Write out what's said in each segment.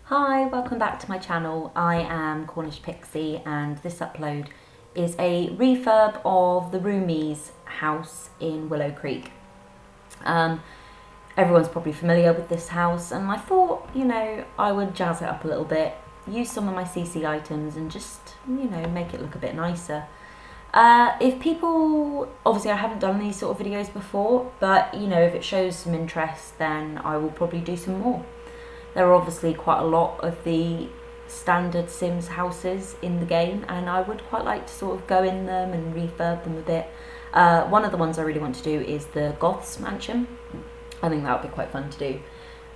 Hi, welcome back to my channel. I am Cornish Pixie and this upload is a refurb of the Roomies house in Willow Creek. Everyone's probably familiar with this house and I thought, I would jazz it up a little bit, use some of my CC items and just, make it look a bit nicer. If people, obviously I haven't done these sort of videos before, but if it shows some interest then I will probably do some more. There are obviously quite a lot of the standard Sims houses in the game and I would quite like to sort of go in them and refurb them a bit. One of the ones I really want to do is the Goths mansion. I think that would be quite fun to do.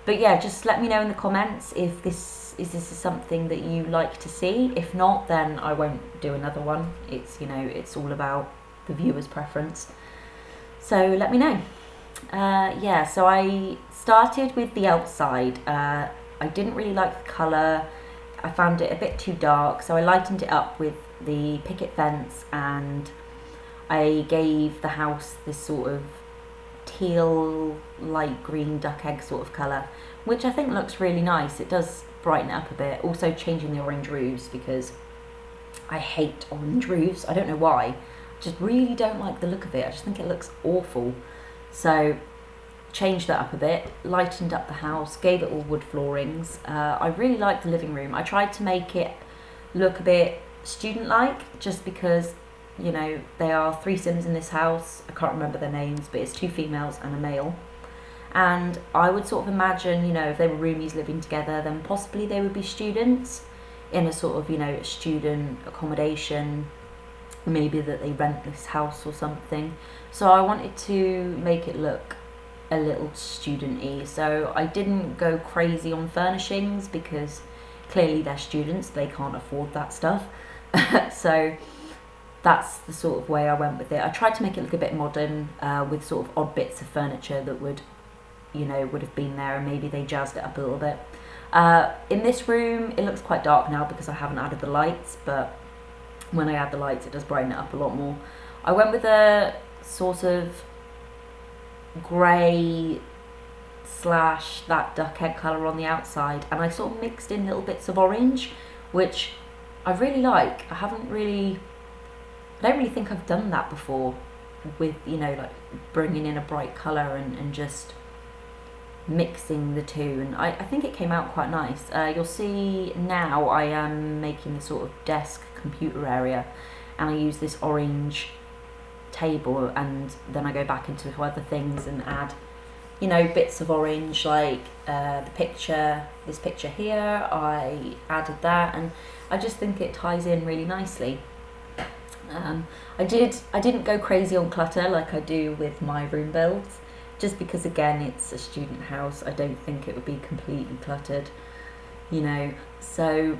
But yeah, just let me know in the comments if this is something that you like to see. If not, then I won't do another one. It's, it's all about the viewer's preference. So let me know. Yeah, so I started with the outside. I didn't really like the colour. I found it a bit too dark, so I lightened it up with the picket fence and I gave the house this sort of teal, light green duck egg sort of colour, which I think looks really nice. It does brighten it up a bit. Also changing the orange roofs because I hate orange roofs. I don't know why. Just really don't like the look of it. I just think it looks awful. So changed that up a bit, lightened up the house, gave it all wood floorings. I really like the living room. I tried to make it look a bit student-like just because, there are 3 Sims in this house. I can't remember their names, but it's 2 females and a male. And I would sort of imagine, if they were roomies living together, then possibly they would be students in a sort of, student accommodation. Maybe that they rent this house or something. So I wanted to make it look a little student-y. So I didn't go crazy on furnishings because clearly they're students, they can't afford that stuff. So that's the sort of way I went with it. I tried to make it look a bit modern with sort of odd bits of furniture that would have been there, and maybe they jazzed it up a little bit. In this room, it looks quite dark now because I haven't added the lights, but when I add the lights it does brighten it up a lot more. I went with a sort of grey / that duck egg colour on the outside, and I sort of mixed in little bits of orange, which I really like. I don't really think I've done that before with, like bringing in a bright colour and just mixing the two, and I think it came out quite nice. You'll see now I am making a sort of desk computer area and I use this orange table and then I go back into other things and add bits of orange, like this picture here, I added that and I just think it ties in really nicely. I didn't go crazy on clutter like I do with my room builds, just because again it's a student house. I don't think it would be completely cluttered, so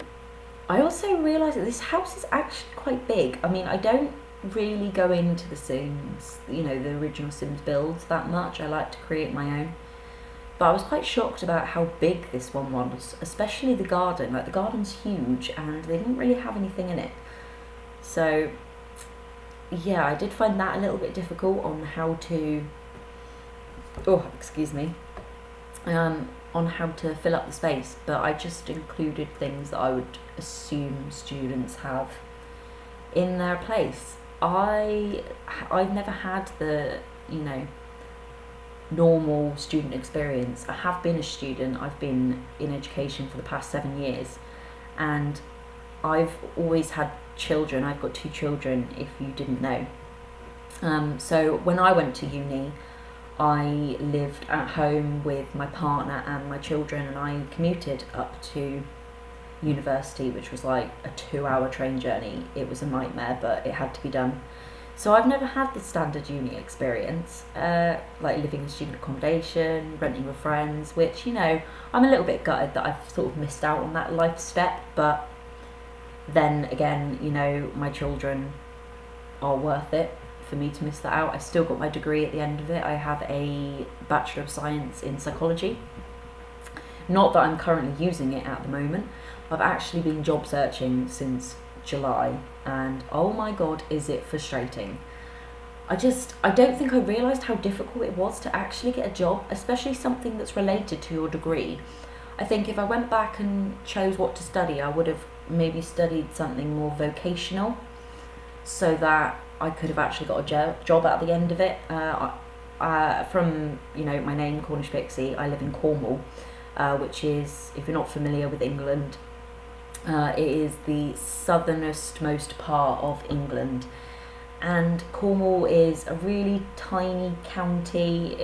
I also realised that this house is actually quite big. I mean, I don't really go into the Sims, the original Sims builds that much. I like to create my own. But I was quite shocked about how big this one was, especially the garden. Like, the garden's huge and they didn't really have anything in it. So, yeah, I did find that a little bit difficult on how to, on how to fill up the space. But I just included things that I would assume students have in their place. I've never had the, normal student experience. I have been a student. I've been in education for the past 7 years and I've always had children. I've got 2 children, if you didn't know. So when I went to uni, I lived at home with my partner and my children, and I commuted up to university, which was like a 2-hour train journey. It was a nightmare, but it had to be done. So I've never had the standard uni experience, like living in student accommodation, renting with friends, which, I'm a little bit gutted that I've sort of missed out on that life step. But then again, my children are worth it for me to miss that out. I still got my degree at the end of it. I have a Bachelor of Science in Psychology. Not that I'm currently using it at the moment. I've actually been job searching since July and oh my god, is it frustrating. I don't think I realised how difficult it was to actually get a job, especially something that's related to your degree. I think if I went back and chose what to study, I would have maybe studied something more vocational, so that I could have actually got a job at the end of it. From my name, Cornish Pixie, I live in Cornwall, which is, if you're not familiar with England, it is the southernest most part of England, and Cornwall is a really tiny county.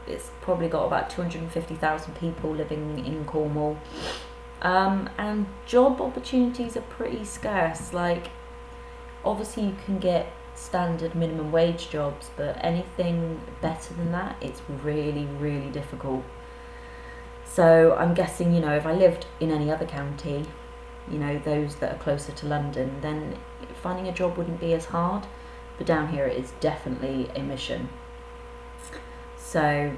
It's probably got about 250,000 people living in Cornwall, and job opportunities are pretty scarce. Like, obviously you can get standard minimum wage jobs, but anything better than that, it's really, really difficult. So I'm guessing, if I lived in any other county, those that are closer to London, then finding a job wouldn't be as hard. But down here it is definitely a mission. So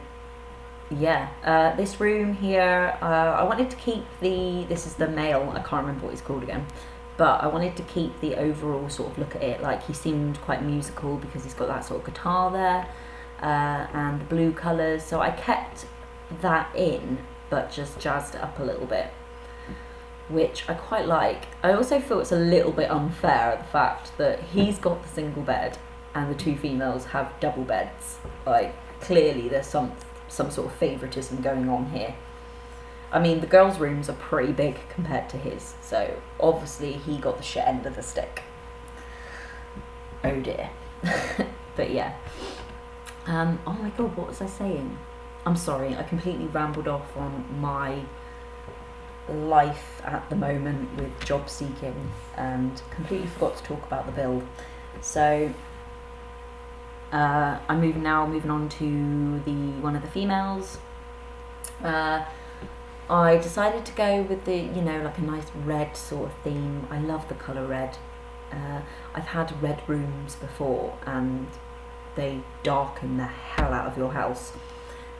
yeah, this room here, I wanted to keep this is the male, I can't remember what he's called again, but I wanted to keep the overall sort of look at it. Like, he seemed quite musical because he's got that sort of guitar there, and blue colours, so I kept that in, but just jazzed it up a little bit, which I quite like. I also feel it's a little bit unfair, the fact that he's got the single bed and the two females have double beds. Like, clearly there's some sort of favouritism going on here. I mean, the girls' rooms are pretty big compared to his, so obviously he got the shit end of the stick. Oh dear. But yeah. Oh my god, what was I saying? I'm sorry, I completely rambled off on my life at the moment with job seeking and completely forgot to talk about the build. So I'm moving on to one of the females. I decided to go with the, like a nice red sort of theme. I love the colour red. I've had red rooms before and they darken the hell out of your house.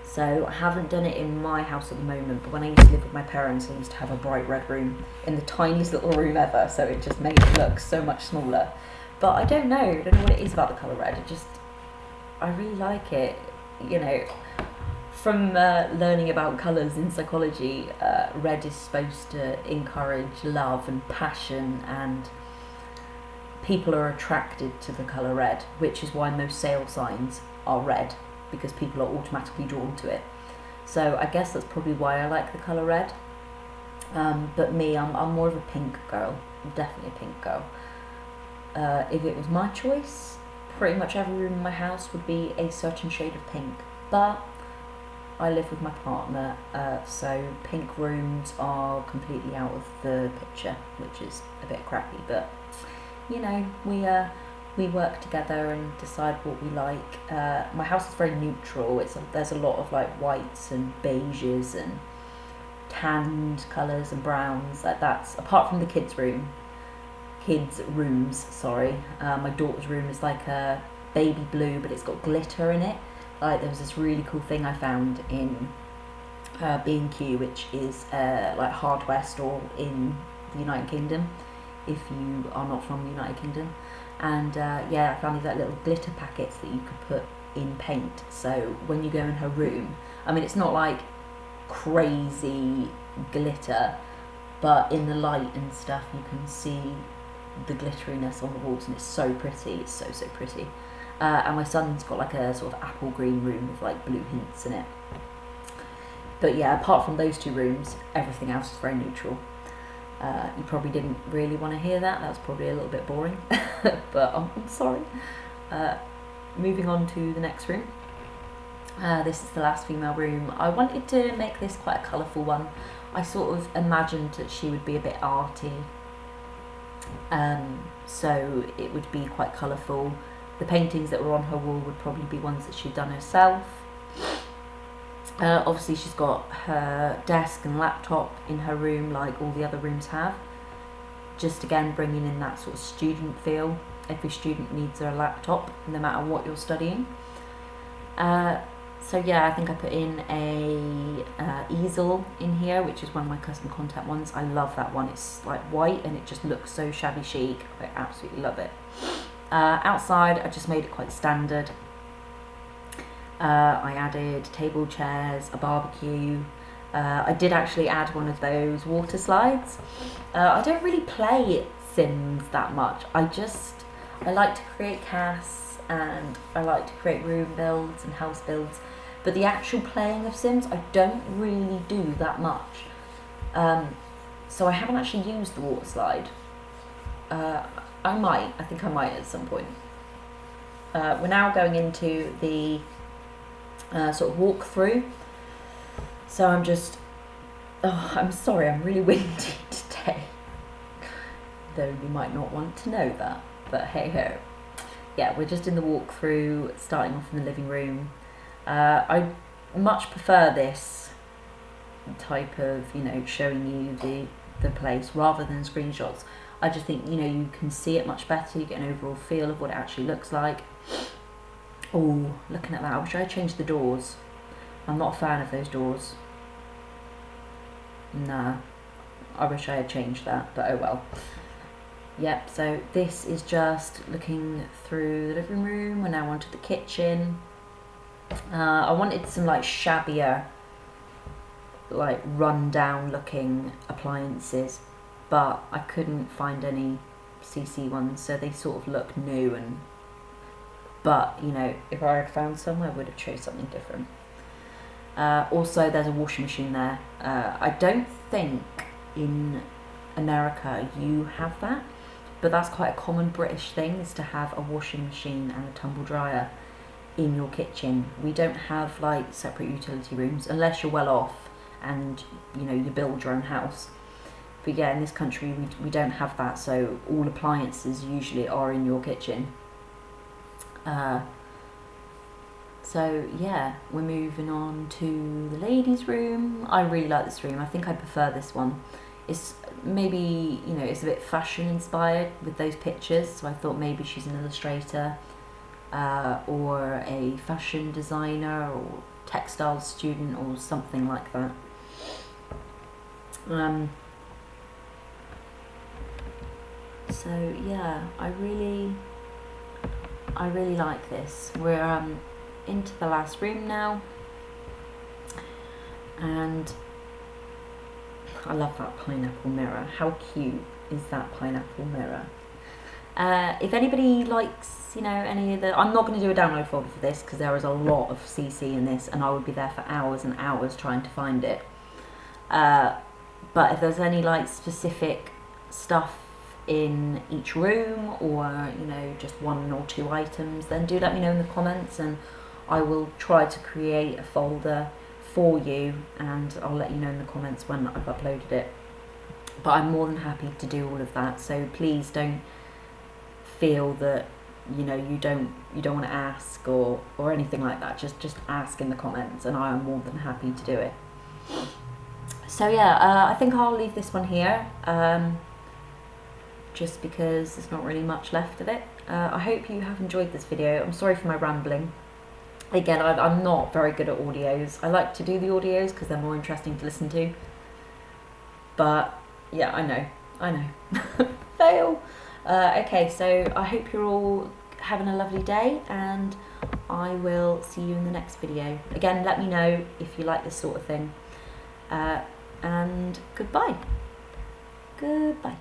So I haven't done it in my house at the moment, but when I used to live with my parents, I used to have a bright red room in the tiniest little room ever, so it just made it look so much smaller. But I don't know what it is about the colour red. I really like it, From learning about colours in psychology, red is supposed to encourage love and passion, and people are attracted to the colour red, which is why most sale signs are red, because people are automatically drawn to it. So I guess that's probably why I like the colour red. But me, I'm more of a pink girl. I'm definitely a pink girl. If it was my choice, pretty much every room in my house would be a certain shade of pink. But I live with my partner, so pink rooms are completely out of the picture, which is a bit crappy. But we work together and decide what we like. My house is very neutral. There's a lot of like whites and beiges and tanned colours and browns. Like, that's apart from the kids' rooms. My daughter's room is like a baby blue, but it's got glitter in it. Like, there was this really cool thing I found in B&Q, which is like hardware store in the United Kingdom, if you are not from the United Kingdom. And I found these like little glitter packets that you could put in paint. So when you go in her room, I mean, it's not like crazy glitter, but in the light and stuff you can see the glitteriness on the walls, and it's so pretty. It's so pretty. And my son's got like a sort of apple green room with like blue hints in it. But yeah, apart from those two rooms, everything else is very neutral. You probably didn't really want to hear that. That was probably a little bit boring, but I'm sorry. Moving on to the next room. This is the last female room. I wanted to make this quite a colourful one. I sort of imagined that she would be a bit arty, so it would be quite colourful. The paintings that were on her wall would probably be ones that she'd done herself. Obviously she's got her desk and laptop in her room like all the other rooms have. Just again bringing in that sort of student feel. Every student needs a laptop no matter what you're studying. So yeah, I think I put in a easel in here, which is one of my custom contact ones. I love that one. It's like white and it just looks so shabby chic. I absolutely love it. Outside I just made it quite standard. I added table chairs, a barbecue, I did actually add one of those water slides. I don't really play Sims that much. I like to create casts and I like to create room builds and house builds, but the actual playing of Sims I don't really do that much. So I haven't actually used the water slide. I think I might at some point. We're now going into the sort of walk through. So I'm sorry, I'm really windy today. Though you might not want to know that, but hey ho. Yeah, we're just in the walkthrough, starting off in the living room. I much prefer this type of, showing you the place rather than screenshots. I just think, you can see it much better, you get an overall feel of what it actually looks like. Oh, looking at that, I wish I had changed the doors. I'm not a fan of those doors. Nah, I wish I had changed that, but oh well. Yep, so this is just looking through the living room. We're now onto the kitchen. I wanted some like shabbier, like run-down looking appliances, but I couldn't find any CC ones, so they sort of look new. But if I had found some, I would have chose something different. Also, there's a washing machine there. I don't think in America you have that, but that's quite a common British thing, is to have a washing machine and a tumble dryer in your kitchen. We don't have like separate utility rooms unless you're well off and you build your own house. But yeah, in this country we don't have that, so all appliances usually are in your kitchen. So yeah, we're moving on to the ladies' room. I really like this room. I think I prefer this one. It's maybe, it's a bit fashion inspired with those pictures, so I thought maybe she's an illustrator or a fashion designer or textile student or something like that. So yeah, I really like this. We're into the last room now, and I love that pineapple mirror. How cute is that pineapple mirror? If anybody likes, any of the... I'm not going to do a download folder for this because there is a lot of CC in this and I would be there for hours and hours trying to find it. But if there's any like specific stuff in each room or, just one or two items, then do let me know in the comments and I will try to create a folder for you and I'll let you know in the comments when I've uploaded it. But I'm more than happy to do all of that, so please don't feel that you don't want to ask or anything like that. Just ask in the comments and I am more than happy to do it. So yeah, I think I'll leave this one here, just because there's not really much left of it. I hope you have enjoyed this video. I'm sorry for my rambling. Again, I'm not very good at audios. I like to do the audios because they're more interesting to listen to. But yeah, I know. Fail. Okay, so I hope you're all having a lovely day and I will see you in the next video. Again, let me know if you like this sort of thing. And goodbye. Goodbye.